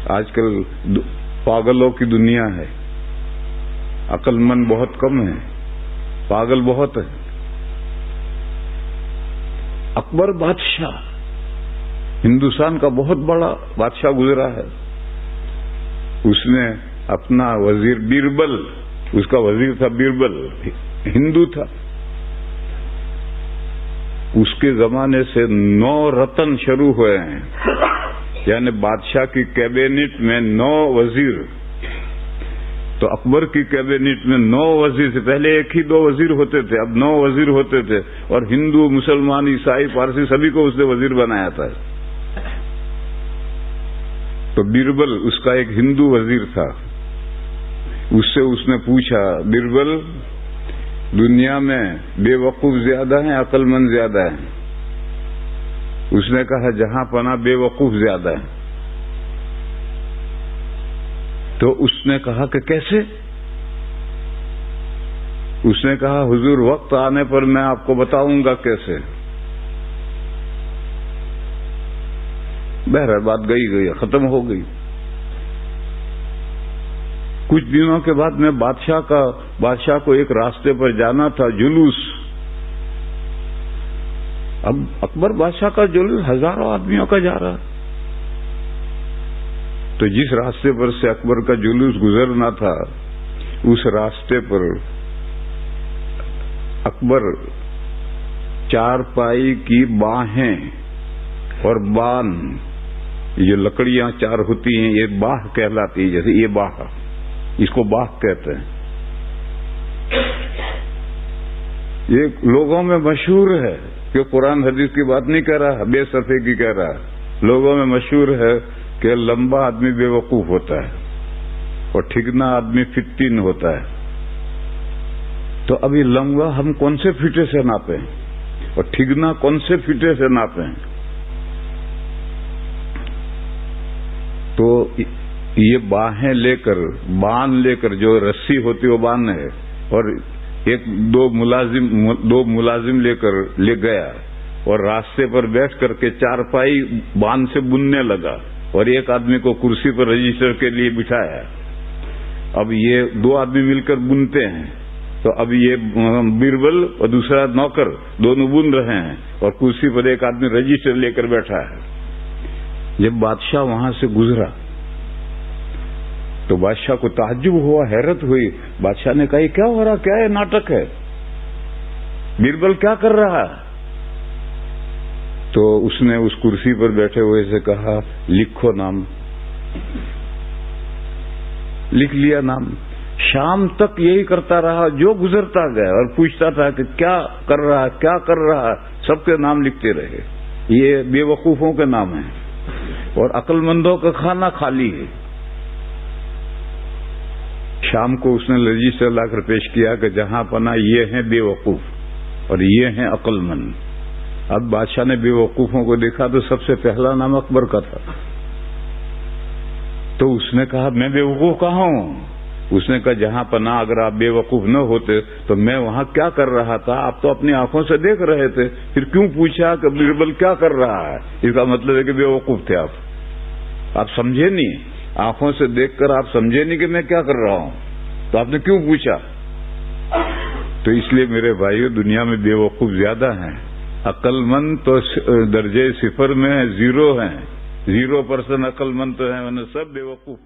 آج کل پاگلوں کی دنیا ہے، عقل مند بہت کم ہے، پاگل بہت ہے۔ اکبر بادشاہ ہندوستان کا بہت بڑا بادشاہ گزرا ہے، اس نے اپنا وزیر بیربل، اس کا وزیر تھا بیربل، ہندو تھا، اس کے زمانے سے 9 رتن شروع ہوئے ہیں، یعنی بادشاہ کی کیبنٹ میں 9 وزیر، تو اکبر کی کیبنٹ میں 9 وزیر تھے۔ پہلے ایک ہی 2 وزیر ہوتے تھے، اب 9 وزیر ہوتے تھے، اور ہندو، مسلمان، عیسائی، پارسی سبھی کو اس نے وزیر بنایا تھا۔ تو بیربل اس کا ایک ہندو وزیر تھا، اس سے اس نے پوچھا، بیربل دنیا میں بے وقوف زیادہ ہیں عقل مند زیادہ ہیں؟ اس نے کہا جہاں پناہ بے وقوف زیادہ ہیں۔ تو اس نے کہا کہ کیسے؟ اس نے کہا حضور وقت آنے پر میں آپ کو بتاؤں گا کیسے۔ بہرحال بات گئی ختم ہو گئی۔ کچھ دنوں کے بعد میں بادشاہ کو ایک راستے پر جانا تھا، جلوس۔ اب اکبر بادشاہ کا جلوس ہزاروں آدمیوں کا جا رہا، تو جس راستے پر سے اکبر کا جلوس گزرنا تھا اس راستے پر اکبر چارپائی کی باہیں اور بان، یہ لکڑیاں 4 ہوتی ہیں، یہ باہ کہلاتی ہے، جیسے یہ باہ، اس کو باہ کہتے ہیں۔ یہ لوگوں میں مشہور ہے کہ قرآن حدیث کی بات نہیں کہہ رہا، بے صفحے کی کہہ رہا، لوگوں میں مشہور ہے کہ لمبا آدمی بے وقوف ہوتا ہے اور ٹھگنا آدمی فتین ہوتا ہے۔ تو ابھی لمبا ہم کون سے فیٹے سے ناپیں اور ٹھگنا کون سے فیٹے سے ناپیں؟ تو یہ باہیں لے کر، بان لے کر، جو رسی ہوتی وہ بان ہے، اور دو ملازم لے گیا اور راستے پر بیٹھ کر کے چارپائی بان سے بننے لگا، اور ایک آدمی کو کرسی پر رجسٹر کے لیے بٹھایا۔ اب یہ 2 آدمی مل کر بنتے ہیں، تو اب یہ بیربل اور دوسرا نوکر دونوں بن رہے ہیں، اور کرسی پر ایک آدمی رجسٹر لے کر بیٹھا ہے۔ جب بادشاہ وہاں سے گزرا تو بادشاہ کو تعجب ہوا، حیرت ہوئی۔ بادشاہ نے کہا یہ کیا ہو رہا، کیا یہ ناٹک ہے، بیربل کیا کر رہا ہے؟ تو اس نے اس کرسی پر بیٹھے ہوئے سے کہا لکھو نام۔ لکھ لیا نام۔ شام تک یہی کرتا رہا، جو گزرتا گیا اور پوچھتا تھا کہ کیا کر رہا، کیا کر رہا، سب کے نام لکھتے رہے۔ یہ بے وقوفوں کے نام ہیں، اور عقل مندوں کا کھانا خالی ہے۔ شام کو اس نے رجسٹر لا کر پیش کیا کہ جہاں پناہ یہ ہیں بے وقوف اور یہ ہیں عقل مند۔ اب بادشاہ نے بے وقوفوں کو دیکھا تو سب سے پہلا نام اکبر کا تھا۔ تو اس نے کہا میں بے وقوف کہاں ہوں؟ اس نے کہا جہاں پناہ اگر آپ بے وقوف نہ ہوتے تو میں وہاں کیا کر رہا تھا، آپ تو اپنی آنکھوں سے دیکھ رہے تھے، پھر کیوں پوچھا کہ بیربل کیا کر رہا ہے؟ اس کا مطلب ہے کہ بے وقوف تھے آپ سمجھے نہیں، آنکھوں سے دیکھ کر آپ سمجھے نہیں کہ میں کیا کر رہا ہوں، تو آپ نے کیوں پوچھا؟ تو اس لیے میرے بھائیو، دنیا میں بے وقوف زیادہ ہیں، عقل مند تو درجے 0 میں 0 ہیں، 0% عقل مند تو ہیں، ورنہ سب بے وقوف